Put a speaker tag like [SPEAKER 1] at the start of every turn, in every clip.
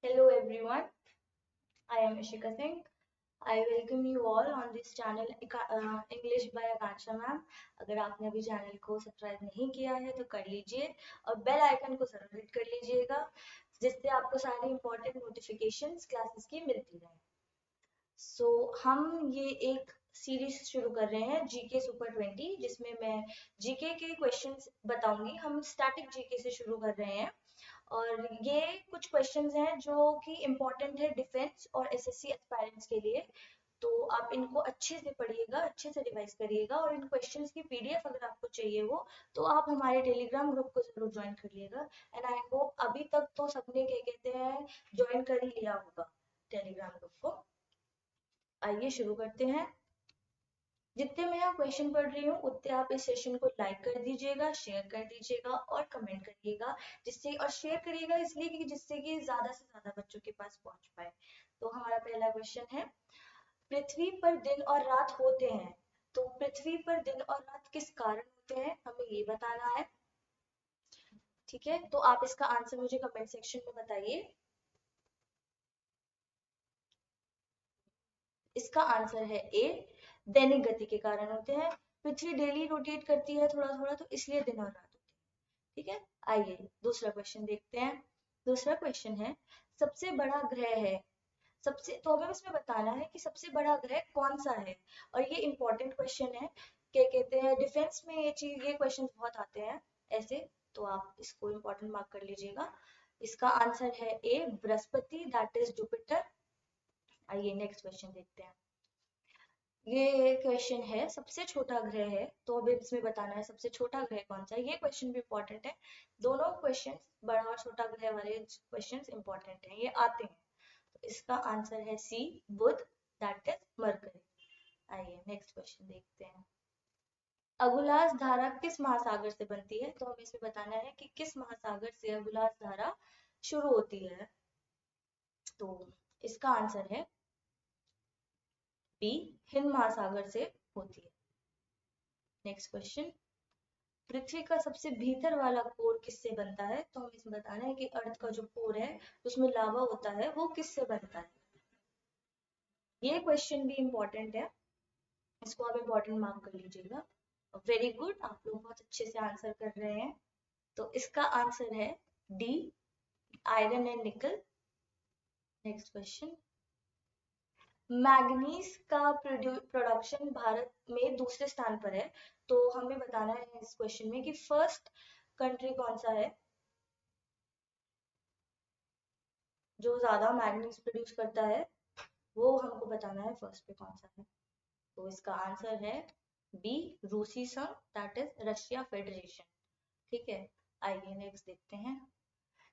[SPEAKER 1] Hello everyone, I am Ishika Singh. I welcome you all on this channel English by Akansha ma'am. अगर आपने अभी channel को subscribe नहीं किया है तो कर लीजिए और बेल आइकन को जरूर हिट कर लीजिएगा जिससे आपको सारी इंपॉर्टेंट नोटिफिकेशंस क्लासेस की मिलती रहे। हम ये एक सीरीज शुरू कर रहे हैं जीके सुपर 20 जिसमें मैं जीके के क्वेश्चंस बताऊंगी। हम स्टैटिक जीके से शुरू कर रहे हैं और ये कुछ क्वेश्चंस हैं जो कि इम्पोर्टेंट है डिफेंस और एसएससी एस्पायरेंट्स के लिए। तो आप इनको अच्छे से पढ़िएगा, अच्छे से रिवाइज करिएगा और इन क्वेश्चंस की पीडीएफ अगर आपको चाहिए हो तो आप हमारे टेलीग्राम ग्रुप को जरूर ज्वाइन कर लिएगा। एंड आई होप अभी तक तो सबने क्या कहते हैं ज्वाइन कर ही लिया होगा टेलीग्राम ग्रुप को। आइए शुरू करते हैं। जितने मैं यहाँ क्वेश्चन पढ़ रही हूँ उतने आप इस सेशन को लाइक कर दीजिएगा, शेयर कर दीजिएगा और कमेंट करिएगा, जिससे और शेयर करिएगा इसलिए कि जिससे कि ज्यादा से ज्यादा बच्चों के पास पहुंच पाए। तो हमारा पहला क्वेश्चन है, पृथ्वी पर दिन और रात होते हैं, तो पृथ्वी पर दिन और रात किस कारण होते हैं हमें ये बताना है। ठीक है, तो आप इसका आंसर मुझे कमेंट सेक्शन में बताइए। इसका आंसर है ए, दैनिक गति के कारण होते हैं। पृथ्वी डेली रोटेट करती है थोड़ा थोड़ा, तो इसलिए दिन और रात होती है। ठीक है, आइए दूसरा क्वेश्चन देखते हैं। दूसरा क्वेश्चन है, सबसे बड़ा ग्रह है, सबसे तो हमें इसमें बताना है कि सबसे बड़ा ग्रह कौन सा है। और ये इंपॉर्टेंट क्वेश्चन है, क्या कहते हैं डिफेंस में ये क्वेश्चन बहुत आते हैं ऐसे, तो आप इसको इंपॉर्टेंट मार्क कर लीजिएगा। इसका आंसर है ए, बृहस्पति, दैट इज जुपिटर। आइए नेक्स्ट क्वेश्चन देखते हैं। ये क्वेश्चन है, सबसे छोटा ग्रह है, तो अभी इसमें बताना है सबसे छोटा ग्रह कौन सा है। ये क्वेश्चन भी इंपॉर्टेंट है, दोनों क्वेश्चन बड़ा और छोटा ग्रह वाले क्वेश्चन इंपॉर्टेंट हैं, ये आते हैं। तो इसका आंसर है सी, बुध, दैट इज मरकरी। आइए नेक्स्ट क्वेश्चन देखते हैं। अगुलास धारा किस महासागर से बनती है, तो हमें इसमें बताना है कि किस महासागर से अगुलास धारा शुरू होती है। तो इसका आंसर है बी, हिंद महासागर से होती है। नेक्स्ट क्वेश्चन, पृथ्वी का सबसे भीतर वाला कोर किससे बनता है, तो हमें इसमें बताना है कि अर्थ का जो कोर है उसमें लावा होता है वो किससे बनता है। ये क्वेश्चन भी इंपॉर्टेंट है, इसको आप इंपॉर्टेंट मार्क कर लीजिएगा। वेरी गुड, आप लोग बहुत अच्छे से आंसर कर रहे हैं। तो इसका आंसर है डी, आयरन एंड निकल। नेक्स्ट क्वेश्चन, मैग्नीज का प्रोडक्शन भारत में दूसरे स्थान पर है, तो हमें बताना है इस क्वेश्चन में कि फर्स्ट कंट्री कौन सा है जो ज्यादा मैग्नीज प्रोड्यूस करता है, वो हमको बताना है फर्स्ट पे कौन सा है। तो इसका आंसर है बी, रूसी संघ, दैट इज रशिया फेडरेशन। ठीक है, आइए नेक्स्ट देखते हैं।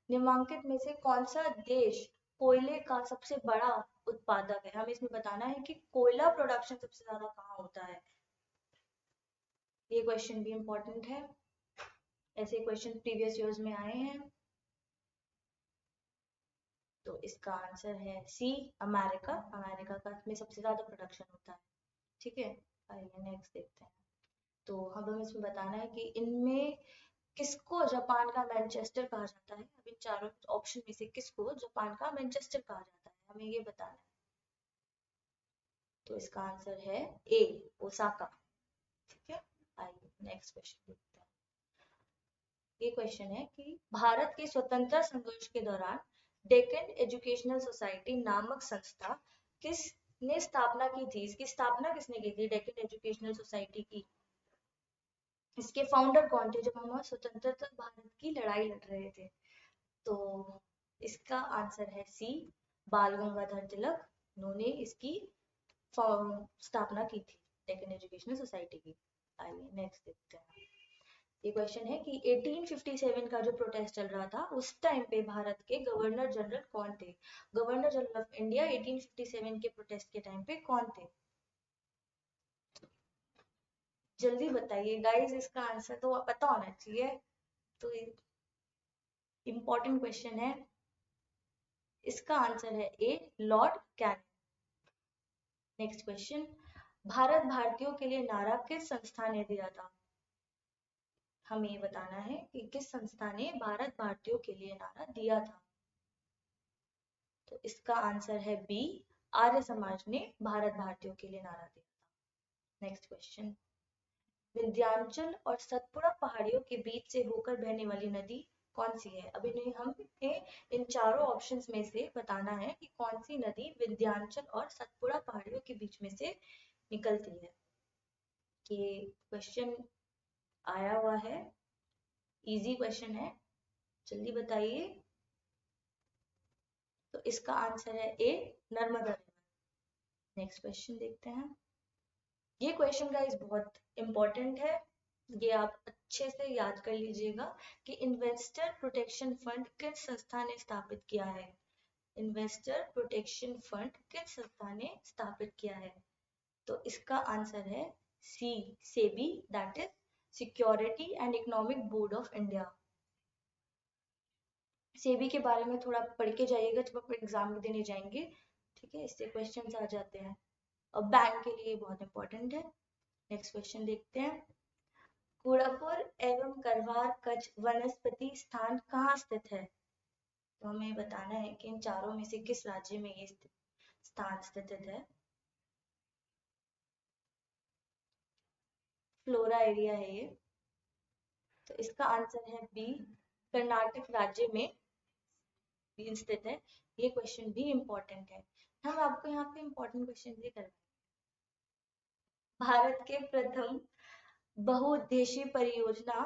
[SPEAKER 1] निम्नलिखित में से कौन सा देश कोयले का सबसे बड़ा उत्पादक है, हमें इसमें बताना है कि कोयला प्रोडक्शन सबसे ज्यादा कहाँ होता है। ये क्वेश्चन भी इंपॉर्टेंट है, ऐसे क्वेश्चन प्रीवियस ईयर्स में आए हैं। तो इसका आंसर है सी, अमेरिका। अमेरिका का में सबसे ज्यादा प्रोडक्शन होता है। ठीक है, आइए नेक्स्ट देखते हैं। तो हमें इसमें बताना है कि इनमें किसको जापान का मैनचेस्टर कहा जाता है। अब इन चारों ऑप्शन में से किसको जापान का मैनचेस्टर कहा जाता है हमें ये बताना है। तो इसका आंसर है ए, ओसाका। ठीक है, आइए नेक्स्ट क्वेश्चन देखते हैं। ये क्वेश्चन है कि भारत के स्वतंत्रता संघर्ष के दौरान डेक्कन एजुकेशनल सोसाइटी नामक संस्था किसने स्थापना की थी, इसकी स्थापना किसने की थी डेक्कन एजुकेशनल सोसाइटी की। इसके फाउंडर कौन थे जब हम स्वतंत्रता भारत की लड़ाई लड़ रहे थे। तो इसका आंसर है सी, बाल गंगाधर तिलक। उन्होंने इसकी स्थापना की थी डेक्कन एजुकेशनल सोसाइटी की। आइए नेक्स्ट देखते हैं। ये क्वेश्चन है कि 1857 का जो प्रोटेस्ट चल रहा था उस टाइम पे भारत के गवर्नर जनरल कौन थे। गवर्नर जनरल ऑफ इंडिया 1857 के प्रोटेस्ट के टाइम पे कौन थे, जल्दी बताइए गाइस, इसका आंसर तो पता होना चाहिए। तो इम्पोर्टेंट क्वेश्चन है, इसका आंसर है A, Lord Canning. Next question, Bharat भारतीयों के लिए नारा किस संस्था ने दिया था, हमें ये बताना है कि किस संस्था ने भारत भारतीयों के लिए नारा दिया था। तो इसका आंसर है बी, आर्य समाज ने भारत भारतीयों के लिए नारा दिया था। नेक्स्ट क्वेश्चन, विंध्याचल और सतपुड़ा पहाड़ियों के बीच से होकर बहने वाली नदी कौन सी है? अभी नहीं, हमें इन चारों ऑप्शंस में से बताना है कि कौन सी नदी विंध्याचल और सतपुड़ा पहाड़ियों के बीच में से निकलती है। ये क्वेश्चन आया हुआ है, इजी क्वेश्चन है, जल्दी बताइए। तो इसका आंसर है ए, नर्मदा रिवर। नेक्स्ट क्वेश्चन देखते हैं। ये क्वेश्चन गाइस बहुत इंपॉर्टेंट है, ये आप अच्छे से याद कर लीजिएगा कि इन्वेस्टर प्रोटेक्शन फंड किस संस्था ने स्थापित किया है? इन्वेस्टर प्रोटेक्शन फंड किस संस्था ने स्थापित किया है? तो इसका आंसर है C, SEBI, that is security and economic board of India. SEBI के बारे में थोड़ा पढ़ के जाइएगा जब आप एग्जाम देने जाएंगे, ठीक है, इससे क्वेश्चंस आ जाते हैं और बैंक के लिए बहुत इंपॉर्टेंट है। नेक्स्ट क्वेश्चन देखते हैं। कूड़ापुर एवं करवार कच्छ वनस्पति स्थान कहाँ स्थित है? तो हमें बताना है कि इन चारों में से किस राज्य में ये स्थान स्थित है। फ्लोरा एरिया है ये, तो इसका आंसर है बी, कर्नाटक राज्य में स्थित है। ये क्वेश्चन भी इम्पोर्टेंट है, हम आपको यहाँ पे इम्पोर्टेंट क्वेश्चन भी करवाएंगे। भारत के प्रथम बहुउद्देशीय परियोजना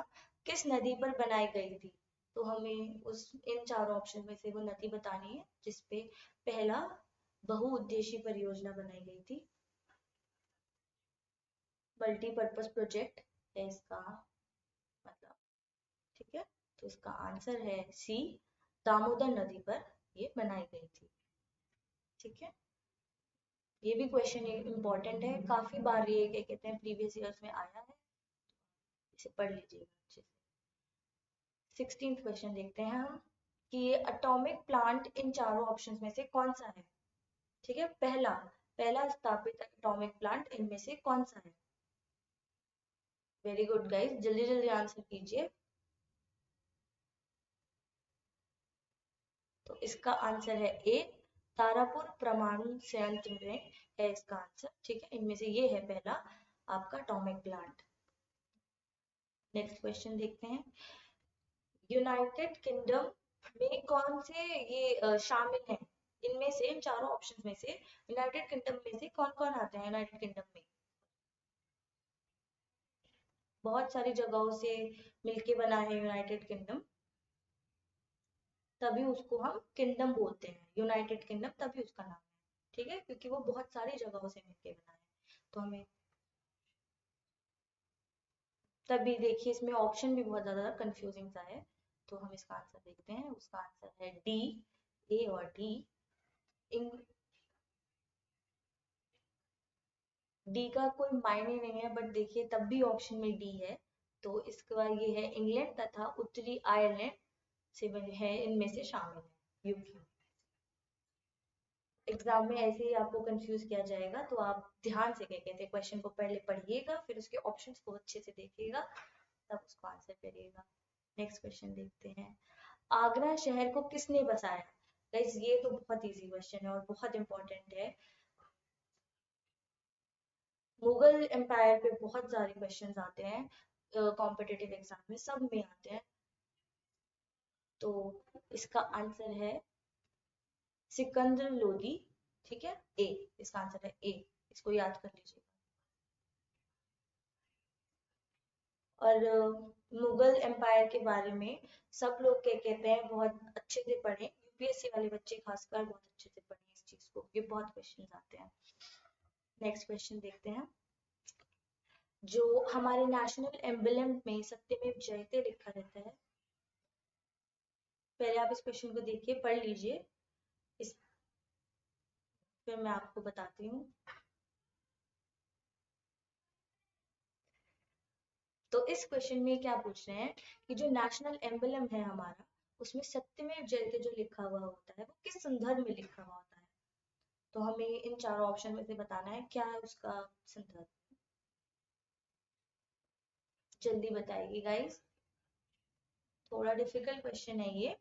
[SPEAKER 1] किस नदी पर बनाई गई थी? तो हमें उस इन चारों ऑप्शन में से वो नदी बतानी है जिसपे पहला बहुउद्देशीय परियोजना बनाई गई थी। मल्टीपर्पज प्रोजेक्ट है इसका मतलब, ठीक है, तो इसका आंसर है सी, दामोदर नदी पर ये बनाई गई थी। ठीक है, ये भी क्वेश्चन इंपॉर्टेंट है, काफी बार ये क्या कहते हैं प्रीवियस ईयर्स में आया है, इसे पढ़ लीजिएगा अच्छे से। 16th क्वेश्चन देखते हैं हम कि ये एटॉमिक प्लांट इन चारों ऑप्शंस में से कौन सा है? ठीक है, पहला स्थापित एटॉमिक प्लांट इनमें से कौन सा है? वेरी गुड गाइस, जल्दी जल्दी आंसर कीजिए। तो इसका आंसर है ए, तारापुर परमाणु संयंत्र में है इसका आंसर। ठीक है, इनमें से ये है पहला आपका एटॉमिक प्लांट। नेक्स्ट क्वेश्चन देखते हैं। यूनाइटेड किंगडम में कौन से ये शामिल हैं? इनमें से, इन चारों ऑप्शंस में से यूनाइटेड किंगडम में से कौन कौन आते हैं? यूनाइटेड किंगडम में बहुत सारी जगहों से मिलके बना है यूनाइटेड किंगडम, तभी उसको हम किंगडम बोलते हैं, यूनाइटेड किंगडम तभी उसका नाम है। ठीक है, क्योंकि वो बहुत सारी जगहों से मिलके बना है, तो हमें तभी देखिए इसमें ऑप्शन भी बहुत ज्यादा कंफ्यूजिंग सा है, तो हम इसका आंसर देखते हैं। उसका आंसर है डी, ए और डी। डी का कोई मायने नहीं है, बट देखिए तब भी ऑप्शन में डी है, तो इसके बाद ये है इंग्लैंड तथा उत्तरी आयरलैंड से है, इनमें से शामिल है यूके। एग्जाम में ऐसे ही आपको कंफ्यूज किया जाएगा, तो आप ध्यान से क्या कहते हैं क्वेश्चन को पहले पढ़िएगा, फिर उसके ऑप्शंस को अच्छे से देखिएगा, तब उसको आंसर करिएगा। नेक्स्ट क्वेश्चन देखते हैं। आगरा शहर को किसने बसाया? गाइस ये तो बहुत इजी क्वेश्चन है और बहुत इंपॉर्टेंट है। मुगल एम्पायर पे बहुत सारे क्वेश्चंस आते हैं कॉम्पिटिटिव एग्जाम में, सब में आते हैं, तो इसका आंसर है सिकंदर लोदी। ठीक है, ए, इसका आंसर है ए, इसको याद कर लीजिए। और मुगल एम्पायर के बारे में सब लोग क्या कहते हैं बहुत अच्छे से पढ़ें, यूपीएससी वाले बच्चे खासकर बहुत अच्छे से पढ़ें इस चीज को, ये बहुत क्वेश्चन आते हैं। नेक्स्ट क्वेश्चन देखते हैं। जो हमारे नेशनल एम्बलम में सत्यमेव जयते लिखा रहता है, पहले आप इस क्वेश्चन को देखिए, पढ़ लीजिए, इस फिर मैं आपको बताती हूँ। तो इस क्वेश्चन में क्या पूछ रहे हैं कि जो नेशनल एम्बलम है हमारा, उसमें सत्यमेव जयते जो लिखा हुआ होता है वो किस संदर्भ में लिखा हुआ होता है? तो हमें इन चारों ऑप्शन में से बताना है क्या है उसका संदर्भ, जल्दी बताइए गाइस, थोड़ा डिफिकल्ट क्वेश्चन है ये,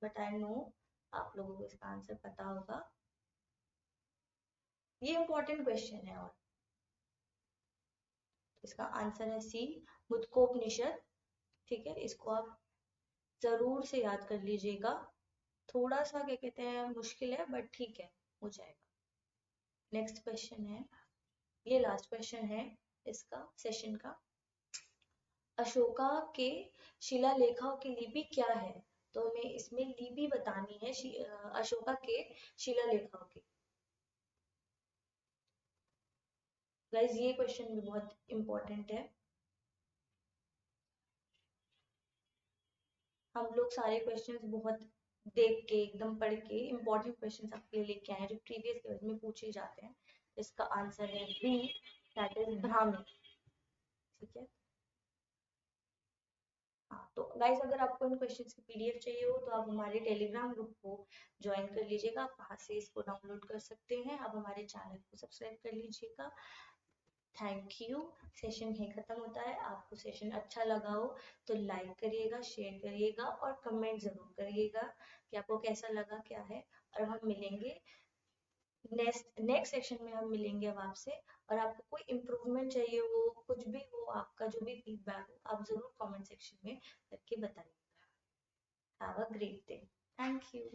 [SPEAKER 1] बट आई नो आप लोगों को इसका आंसर पता होगा। ये इंपॉर्टेंट क्वेश्चन है। और इसका आंसर है सी, मुद्गोपनिषद। ठीक है, इसको आप जरूर से याद कर लीजिएगा। थोड़ा सा क्या कहते हैं मुश्किल है, बट ठीक है, हो जाएगा। नेक्स्ट क्वेश्चन है, ये लास्ट क्वेश्चन है इसका सेशन का। अशोका के शिलालेखों की लिपि क्या है? तो हमें इसमें लिपि बतानी है अशोका के शिलालेखों की। गाइस ये क्वेश्चन भी बहुत इंपॉर्टेंट है। हम लोग सारे क्वेश्चंस बहुत देख के एकदम पढ़ के इंपॉर्टेंट क्वेश्चंस आपके लिए लेके आए हैं जो प्रीवियस ईयर में पूछे जाते हैं। इसका आंसर है बी, दैट इज ब्राह्मी। ठीक है, हाँ तो गाइस अगर आपको इन क्वेश्चंस की पीडीएफ चाहिए हो तो आप हमारे टेलीग्राम ग्रुप को ज्वाइन कर लीजिएगा। आप वहां से इसको डाउनलोड कर सकते हैं। आप हमारे चैनल को सब्सक्राइब कर लीजिएगा। Thank you. सेशन यहीं खत्म होता है। आपको सेशन अच्छा लगा हो तो लाइक करिएगा, शेयर करिएगा और कमेंट जरूर करिएगा कि आपको कैसा लगा, क्या है। और हम मिलेंगे नेक्स्ट सेशन में। हम मिलेंगे अब आपसे। और आपको कोई इम्प्रूवमेंट चाहिए हो, कुछ भी हो, आपका जो भी फीडबैक हो, आप जरूर कमेंट सेक्शन में करके बताइएगा। Have a great day. Thank you.